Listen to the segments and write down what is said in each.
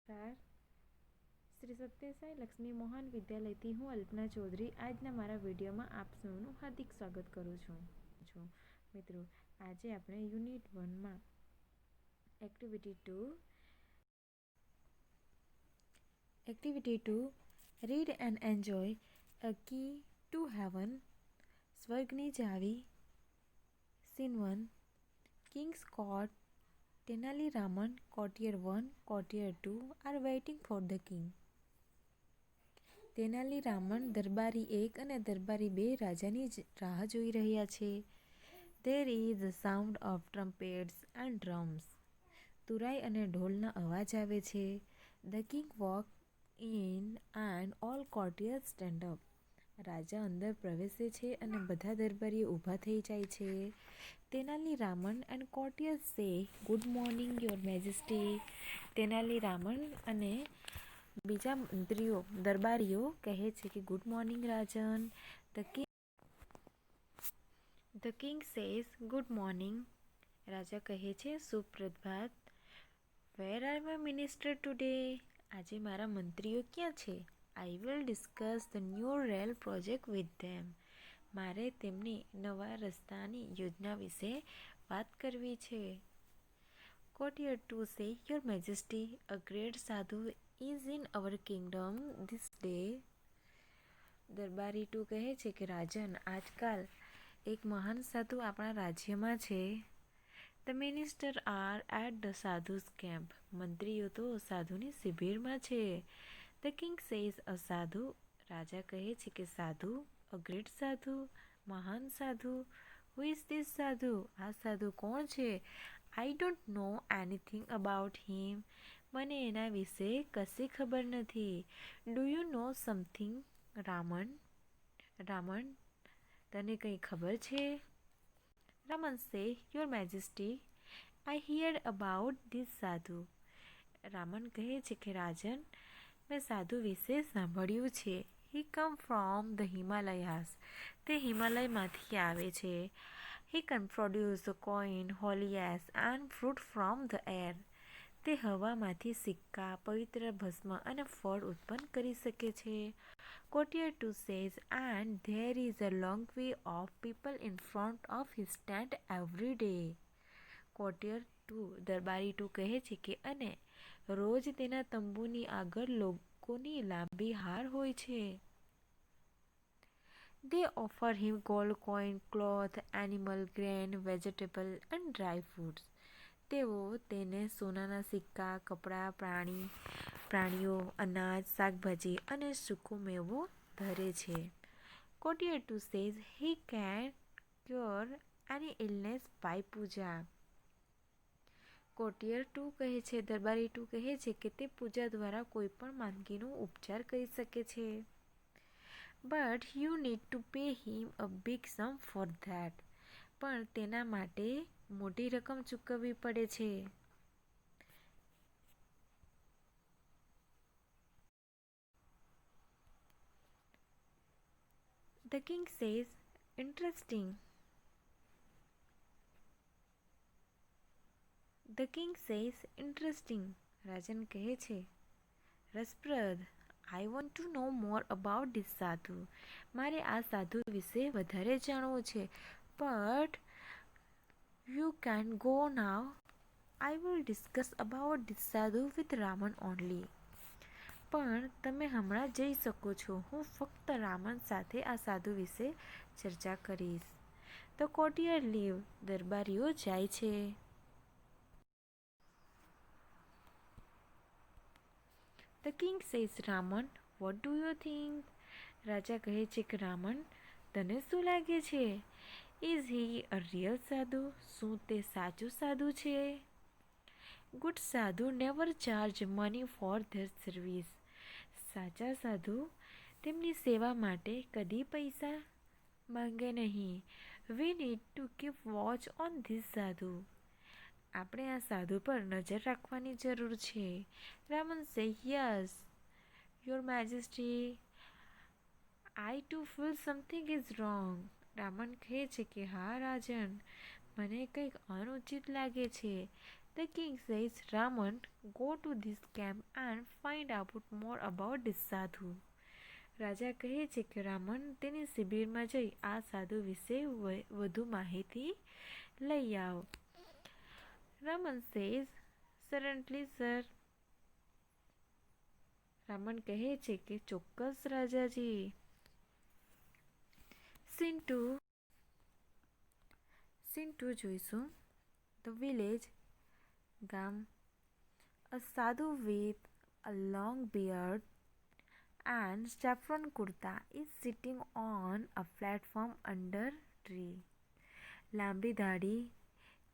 નમસ્કાર. શ્રી સત્યસાઈ લક્ષ્મી મોહન વિદ્યાલયથી હું અલ્પના ચૌધરી આજના મારા વિડીયોમાં આપ સૌનું હાર્દિક સ્વાગત કરું છું. મિત્રો, આજે આપણે યુનિટ 1માં activity 2 read and enjoy a key to heaven સ્વર્ગની ચાવી scene 1 king's court Tenali Raman, Courtier 1, Courtier 2 are waiting for the king. Tenali Raman દરબારી 1 અને દરબારી 2 રાજાની રાહ જોઈ રહ્યા છે. There is the sound of trumpets and drums. તુરાઈ અને ઢોલના અવાજ આવે છે. The king walk in and all courtiers stand up. રાજા અંદર પ્રવેશે છે અને બધા દરબારીઓ ઊભા થઈ જાય છે. Tenali Raman and courtiers say good morning your majesty. Tenali Raman અને બીજા મંત્રીઓ દરબારીઓ કહે છે કે ગુડ મોર્નિંગ રાજન. The king says good morning. રાજા કહે છે સુપ્રભાત. Where are my minister today. આજે મારા મંત્રીઓ ક્યાં છે? I will discuss the new rail project with them. મારે તેમની નવા રસ્તાની યોજના વિશે વાત કરવી છે. Courtier 2 say your majesty a great sadhu is in our kingdom this day. દરબારી 2 કહે છે કે રાજન, આજકાલ એક મહાન સાધુ આપણા રાજ્યમાં છે. The minister are at the sadhus camp. મંત્રીઓ તો સાધુની શિબિરમાં છે. ધ કિંગ સેઝ અ સાધુ. રાજા કહે છે કે સાધુ. અ ગ્રેટ સાધુ. મહાન સાધુ. હુ ઇઝ ધીસ સાધુ. આ સાધુ કોણ છે? I don't know anything about him. મને એના વિશે કશી ખબર નથી. Do you know something Raman. Raman, તને કંઈ ખબર છે? Raman say your majesty I hear about this sadhu. Raman કહે છે કે રાજન, મેં સાધુ વિશે સાંભળ્યું છે. He come from the Himalayas. તે હિમાલયમાંથી આવે છે. He can produce coin, holies and fruit from the air. તે હવામાંથી સિક્કા, પવિત્ર ભસ્મ અને ફળ ઉત્પન્ન કરી શકે છે. Courtier 2 says and there is a long way of people in front of his tent every day. Courtier 2 દરબારી 2 કહે છે કે અને રોજ તેના તંબુની આગળ લોકોની લાંબી હાર હોય છે. They offer him gold coin, cloth, animal, grain, vegetable and dry foods. તેઓ તેને સોનાના સિક્કા, કપડાં, પ્રાણીઓ, અનાજ, શાકભાજી અને સૂકો મેવો ધરે છે. Courtier 2 says he can cure any illness by પૂજા. કોર્ટિયર 2 કહે છે, દરબારી 2 કહે છે કે તે પૂજા દ્વારા કોઈ પણ માંદગીનો ઉપચાર કરી શકે છે. But you need to pay him a big sum for that. પણ તેના માટે મોટી રકમ ચૂકવવી પડે છે. The king says interesting. The king says interesting. રાજન કહે છે રસપ્રદ. I want to know more about this sadhu. મારે આ સાધુ વિશે વધારે જાણવું છે. But you can go now. I will discuss about this sadhu with Raman only. પણ તમે હમણાં જઈ શકો છો. હું ફક્ત રામન સાથે આ સાધુ વિશે ચર્ચા કરીશ. The કોર્ટિયર leave. દરબારીઓ જાય છે. The king says Raman, what do you think. રાજા કહે છે કે રામન, તને શું લાગે છે? ઇઝ હી અ રિયલ સાધુ. શું તે સાચું સાધુ છે? ગુડ સાધુ never charge money for there service. સાચા સાધુ તેમની સેવા માટે કદી પૈસા માંગે નહીં. We need to keep watch on this સાધુ. આપણે આ સાધુ પર નજર રાખવાની જરૂર છે. Raman say yes your majesty. I to feel something is wrong. Raman કહે છે કે હા રાજન, મને કંઈક અનુચિત લાગે છે. The king says, Raman, go to this camp and find out more about this sadhu. રાજા કહે છે કે રામન તેની શિબિરમાં જઈ આ સાધુ વિશે વધુ માહિતી લઈ આવો. Raman says, suddenly sir. Raman કહે છે કે ચોક્કસ રાજાજી. સીન 2 જોઈશું. ધ વિલેજ, ગામ. A sadhu with a long beard and saffron kurta is sitting on a platform under tree. લાંબી દાઢી,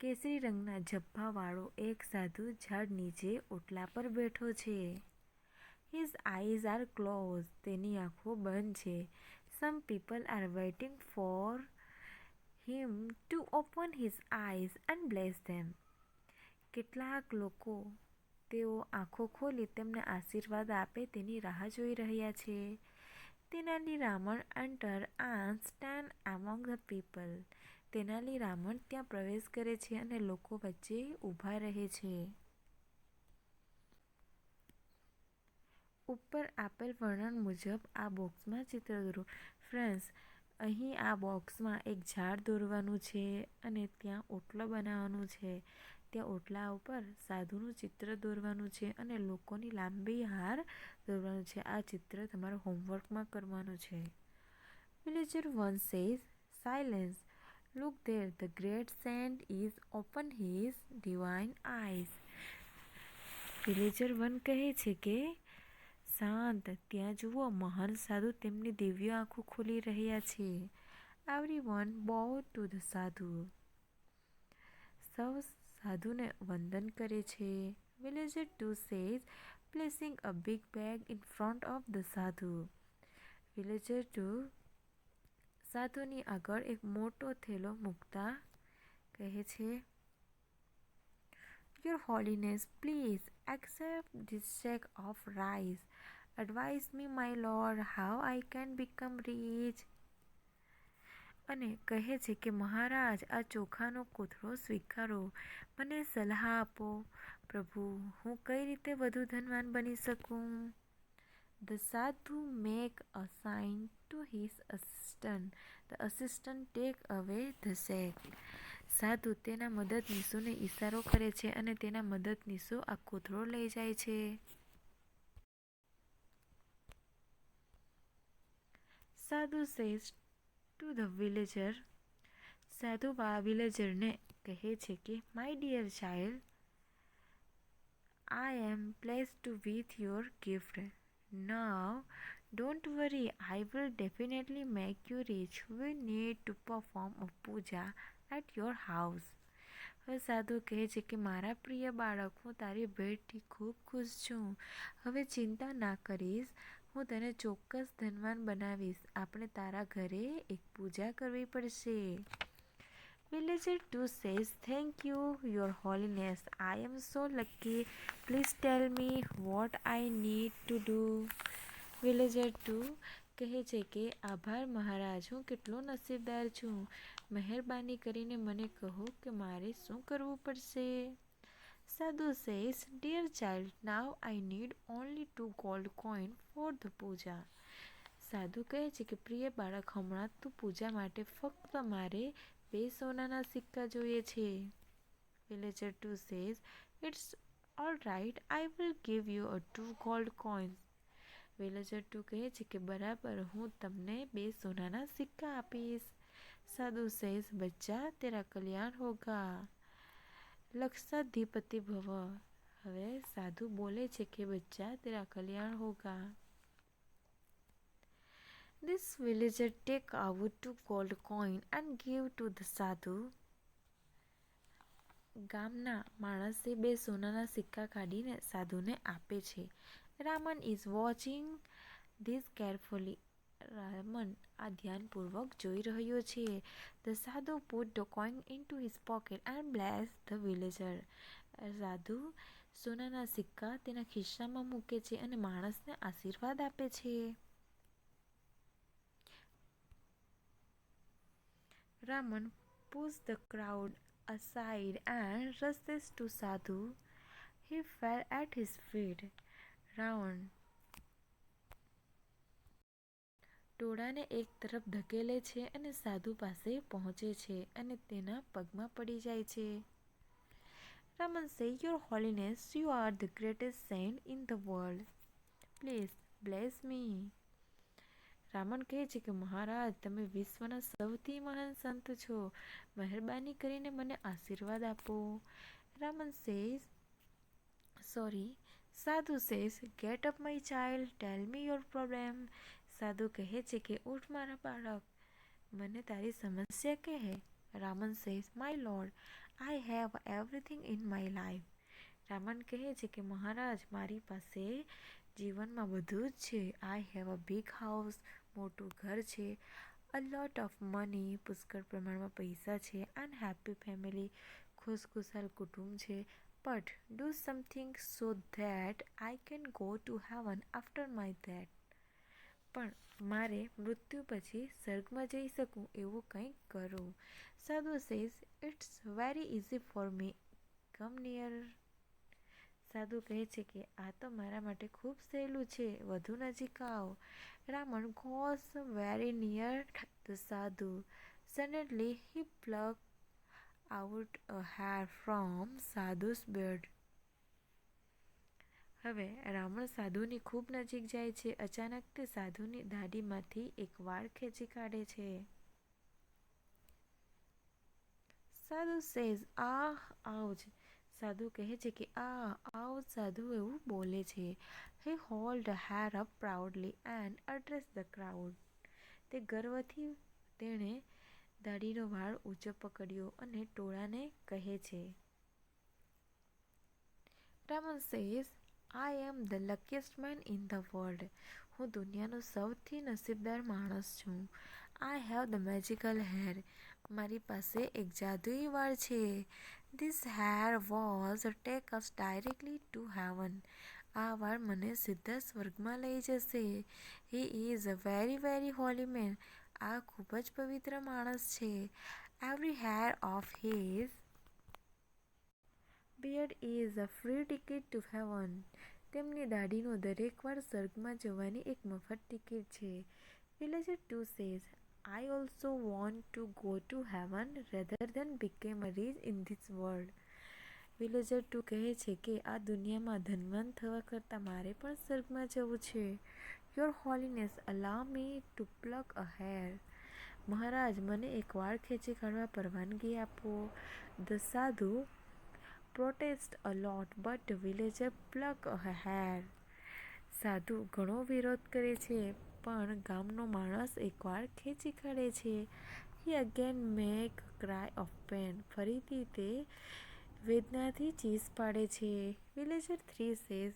કેસરી રંગના ઝભ્ભાવાળો એક સાધુ ઝાડ નીચે ઓટલા પર બેઠો છે. His eyes are closed. તેની આંખો બંધ છે. Some people are waiting for him to open his eyes and bless them. કેટલાક લોકો તેઓ આંખો ખોલી તેમને આશીર્વાદ આપે તેની રાહ જોઈ રહ્યા છે. Tenali Raman enter and stand among the people. Tenali Raman ત્યાં પ્રવેશ કરે છે અને લોકો વચ્ચે ઊભા રહે છે. ઉપર આપેલ વર્ણન મુજબ આ બોક્સમાં ચિત્ર દોરો. ફ્રેન્ડ્સ, અહીં આ બોક્સમાં એક ઝાડ દોરવાનું છે અને ત્યાં ઓટલો બનાવવાનું છે. ત્યાં ઓટલા ઉપર સાધુનું ચિત્ર દોરવાનું છે અને લોકોની લાંબી હાર દોરવાનું છે. આ ચિત્ર તમારે હોમવર્કમાં કરવાનું છે. Villager 1 says, silence. Look there, the great saint is open his divine eyes. Villager 1 કહે છે કે શાંત, ત્યાં જુઓ, મહાન સાધુ તેમની દિવ્ય આંખો ખોલી રહ્યા છે. એવરીવન બોવ ટુ ધ સાધુ. સૌ સાધુને વંદન કરે છે. Villager 2 says, placing a big bag in front of the સાધુ. વિલેજર 2 સાધુની આગળ એક મોટો થેલો મૂકતા કહે છે, Your Holiness, please accept this sack of rice. Advise me, my lord, how I can become rich. અને કહે છે કે મહારાજ, આ ચોખાનો કોથળો સ્વીકારો. મને સલાહ આપો, પ્રભુ, હું કઈ રીતે વધુ ધનવાન બની શકું. The sadhu make a sign to his assistant. The assistant take away the sack. સાધુ તેના મદદનીશોને ઈશારો કરે છે અને તેના મદદનીશો આ કોથળો લઈ જાય છે. સાધુ સેઝ ટુ ધ વિલેજર. સાધુ વિલેજરને કહે છે કે my dear child, I am pleased with your gift. Now, don't worry, I will definitely make you rich. We need to perform a puja at your house. હવે સાધુ કહે છે કે મારા પ્રિય બાળક, હું તારી ભેટથી ખૂબ ખુશ છું. હવે ચિંતા ના કરીશ, હું તને ચોક્કસ ધનવાન બનાવીશ. આપણે તારા ઘરે એક પૂજા કરવી પડશે. Villager 2 says, Thank you, Your Holiness. I am so lucky. Please tell me what I need to do. Villager 2 કહે છે કે આભાર મહારાજ, હું કેટલો નસીબદાર છું. મહેરબાની કરીને મને કહો કે મારે શું કરવું પડશે. સાધુ says, Dear child, now I need only 2 gold coins for the puja. સાધુ કહે છે કે પ્રિય બાળક, હમણાં તું પૂજા માટે ફક્ત મારે 2 સોનાના સિક્કા જોઈએ છે. Villager 2 says, It's all right, I will give you a 2 gold coins. Villager 2 કહે છે કે બરાબર, હું તમને 2 સોનાના સિક્કા આપીશ. સાધુ says, બચ્ચા, તેરા કલ્યાણ હોગા. લક્ષાધિપતિ ભવ. હવે સાધુ બોલે છે કે બચ્ચા, તેરા કલ્યાણ હોગા. This villager take out 2 gold coin and give to the sadhu. ગામના માણસે 2 સોનાના સિક્કા કાઢીને સાધુને આપે છે. Raman is watching this carefully. Raman આ ધ્યાનપૂર્વક જોઈ રહ્યો છે. The sadhu put the coin into his pocket and blessed the villager. સાધુ સોનાના સિક્કા તેના ખિસ્સામાં મૂકે છે અને માણસને આશીર્વાદ આપે છે. Raman pushed the crowd aside and rushes to Sadhu. He fell at his feet. Ravan ટોળાને એક તરફ ધકેલે છે અને સાધુ પાસે પહોંચે છે અને તેના પગમાં પડી જાય છે. Raman says, Your Holiness, you are the greatest saint in the world. Please bless me. Ravan કહે છે કે મહારાજ, તમે વિશ્વના સૌથી મહાન સંત છો. મહેરબાની કરીને મને આશીર્વાદ આપો. Ravan says, Sorry. સાધુ says, Get up my child, tell me your problem. સાધુ કહે છે કે ઉઠ મારા બાળક, મને તારી સમસ્યા કહે. Ravan says, My lord, I have everything in my life. Ravan કહે છે કે મહારાજ, મારી પાસે જીવનમાં બધું જ છે. I have a big house, મોટું ઘર છે. A lot of money, પુષ્કળ પ્રમાણમાં પૈસા છે. And happy family, ખુશખુશાલ કુટુંબ છે. But do something so that I can go to heaven after my death. પણ મારે મૃત્યુ પછી સ્વર્ગમાં જઈ શકું એવું કંઈક કરો. સાધુ says, It's very easy for me. Come near. સાધુ કહે છે કે આ તો મારા માટે ખૂબ સહેલું છે, વધુ નજીક આવો. Ravan goes very near the sadhu. Suddenly he plucked out a hair from Sadhu's beard. હવે રાવણ સાધુની ખૂબ નજીક જાય છે. અચાનક તે સાધુની દાઢીમાંથી એક વાળ ખેંચી કાઢે છે. સાધુ says, ouch. સાધુ કહે છે કે ouch. સાધુ એવું બોલે છે. He held the hair up proudly and addressed the crowd. તે ગર્વથી તેણે દાઢીનો વાળ ઊંચો પકડ્યો અને ટોળાને કહે છે. Ravan says, I am the luckiest man in the world. હું દુનિયાનો સૌથી નસીબદાર માણસ છું. I have the magical hair. મારી પાસે એક જાદુઈ વાળ છે. This hair was take us directly to heaven. આ વાળ મને સીધા સ્વર્ગમાં લઈ જશે. He is a very very holy man. આ ખૂબ જ પવિત્ર માણસ છે. Every hair of his beard is a free ticket to heaven. તેમની દાઢીનો દરેક વાળ સ્વર્ગમાં જવાની એક મફત ટિકિટ છે. Villager 2 says, I also want to go to heaven rather than become rich in this world. Villager 2 કહે છે કે આ દુનિયામાં ધનવાન થવા કરતાં મારે પણ સ્વર્ગમાં જવું છે. Your Holiness, allow me to pluck a hair. મહારાજ, મને એક વાળ ખેંચી કાઢવા પરવાનગી આપો. The sadhu protest a lot, but the villager pluck a hair. સાધુ ઘણો વિરોધ કરે છે, પણ ગામનો માણસ એક વાળ ખેંચી કાઢે છે. He again make a cry of pain. ફરીથી તે વેદનાથી ચીસ પાડે છે. Villager 3 says,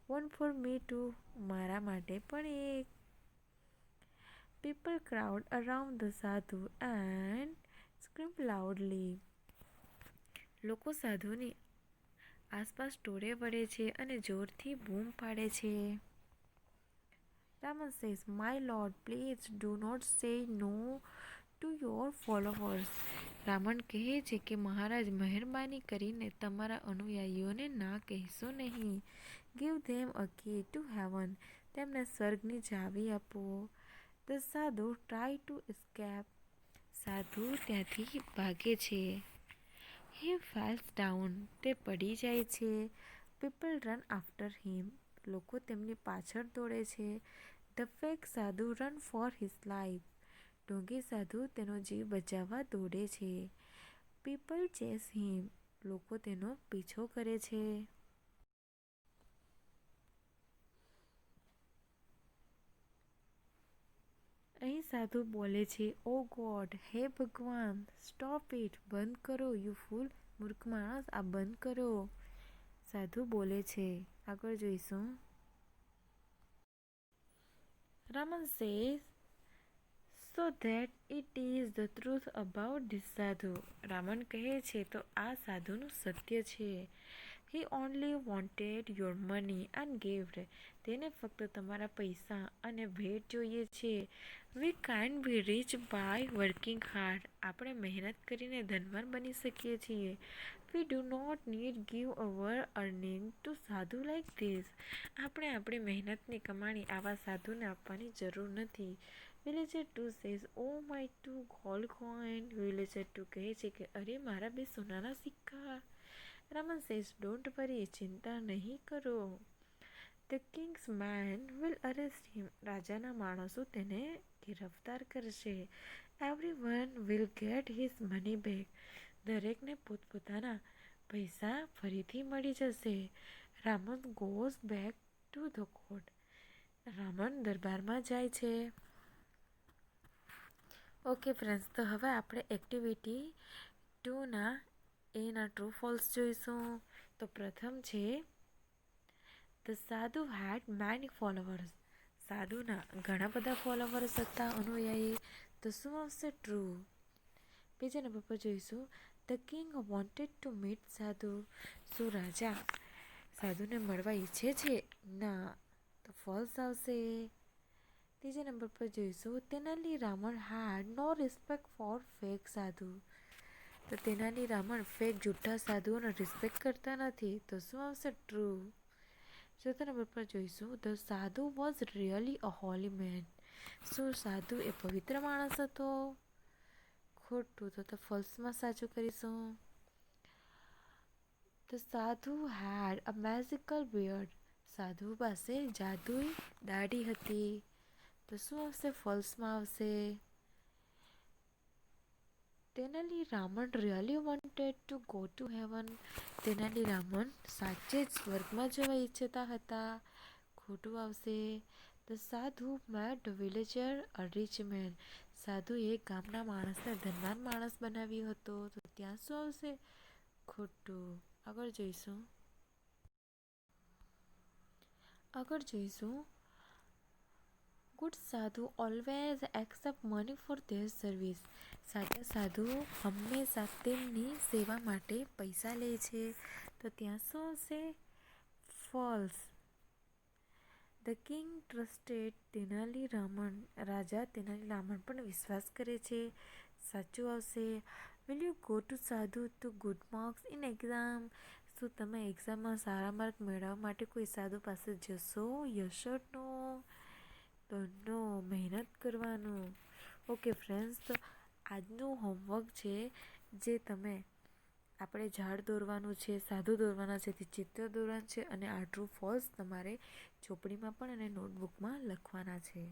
One for me too. મારા માટે પણ એક. People crowd around the sadhu and scream loudly. લોકો સાધુની આસપાસ ટોળે વળે છે અને જોરથી બૂમ પાડે છે. Raman says, My lord, please do not say no to your followers. Ravan કહે છે કે મહારાજ, મહેરબાની કરીને તમારા અનુયાયીઓને ના કહેશો નહીં. Give them a key to heaven. તેમને સ્વર્ગની ચાવી આપો. The sadhu try to escape. સાધુ ત્યાંથી ભાગે છે. He falls down. તે પડી જાય છે. People run after him. લોકો તેમની પાછળ દોડે છે. The fake sadhu run for his life. ઢોંગી સાધુ તેનો જીવ બચાવવા દોડે છે. People chase him. લોકો તેનો પીછો કરે છે. અહીં સાધુ બોલે છે, ઓ ગોડ, હે ભગવાન, સ્ટોપ ઇટ. બંધ કરો. યુ ફૂલ. મૂર્ખ માણસ, આ બંધ કરો. સાધુ બોલે છે. આગળ જોઈશું. Raman says, So that it is the truth about this sadhu. Ravan કહે છે તો આ સાધુનું સત્ય છે. He only wanted your money and gift. તેને ફક્ત તમારા પૈસા અને ભેટ જોઈએ છે. We can be rich by working hard. આપણે મહેનત કરીને ધનવાન બની શકીએ છીએ. We do not need give our earning to sadhu like this. આપણે આપણી મહેનતની કમાણી આવા સાધુને આપવાની જરૂર નથી. Villager 2 says, oh my 2 gold coin. Villager 2 કહે છે કે અરે મારા 2 સોનાના સિક્કા. રામન સેઝ, ડોન્ટ વરી, ચિંતા નહીં કરો. The king's men will arrest him. રાજાના માણસો તેને ગિરફ્તાર કરશે. Everyone will get his money back. દરેકને પોતપોતાના પૈસા ફરીથી મળી જશે. Raman goes back to the court. Raman દરબારમાં જાય છે. ઓકે ફ્રેન્ડ્સ, તો હવે આપણે એક્ટિવિટી 2ના એના ટ્રુ ફોલ્સ જોઈશું. તો પ્રથમ છે ધ સાધુ હેડ મેની ફોલોવર્સ. સાધુના ઘણા બધા ફોલોવર્સ હતા, અનુયાયી. તો શું આવશે? ટ્રુ. બીજા નંબર પર જોઈશું the king wanted to meet સાધુ. શું રાજા સાધુને મળવા ઈચ્છે છે? ના, તો ફોલ્સ આવશે. ત્રીજા નંબર પર જોઈશું તેનાલી રામણ હેડ નો રિસ્પેક્ટ ફોર ફેક સાધુ. તો તેનાલી રામણ ફેક જૂઠા સાધુઓનો રિસ્પેક્ટ કરતા નથી. તો શું આવશે? ટ્રુ. ચોથા નંબર પર જોઈશું the sadhu was really a holy man. શું સાધુ એ પવિત્ર માણસ હતો? ખોટું. તો ફોલ્સમાં સાચું કરીશું. ધ સાધુ હેડ અ મેજિકલ બિયર્ડ. સાધુ પાસે જાદુઈ દાઢી હતી. તો શું આવશે? ફોલ્સમાં આવશે. Tenali Raman really wanted to go to heaven. Tenali Raman સાચે જ સ્વર્ગમાં જવા ઈચ્છતા હતા. ખોટું આવશે. ધ સાધુ મેડ વિલેજર અ રિચ મેન. સાધુએ ગામના માણસને ધનવાન માણસ બનાવ્યો હતો. તો ત્યાં શું આવશે? ખોટું. આગળ જોઈશું ગુડ સાધુ always accept money for there service. સાચા સાધુ હંમેશા તેમની સેવા માટે પૈસા લે છે. તો ત્યાં શું આવશે? False. The king trusted Tenali Raman. રાજા તેનાલી રામણ પર વિશ્વાસ કરે છે. સાચું આવશે. Will you go to sadhu to good marks in exam. શું તમે એક્ઝામમાં સારા માર્ક મેળવવા માટે કોઈ સાધુ પાસે જશો? યસ ઓર નો? તો નો, મહેનત કરવાનું. ઓકે ફ્રેન્ડ્સ, તો આજનું હોમવર્ક છે જે તમે આપણે ઝાડ દોરવાનું છે, સાધુ દોરવાના છે, તે ચિત્ર દોરવાનું છે અને આ ટ્રુ ફોલ્સ તમારે ચોપડીમાં પણ અને નોટબુકમાં લખવાના છે.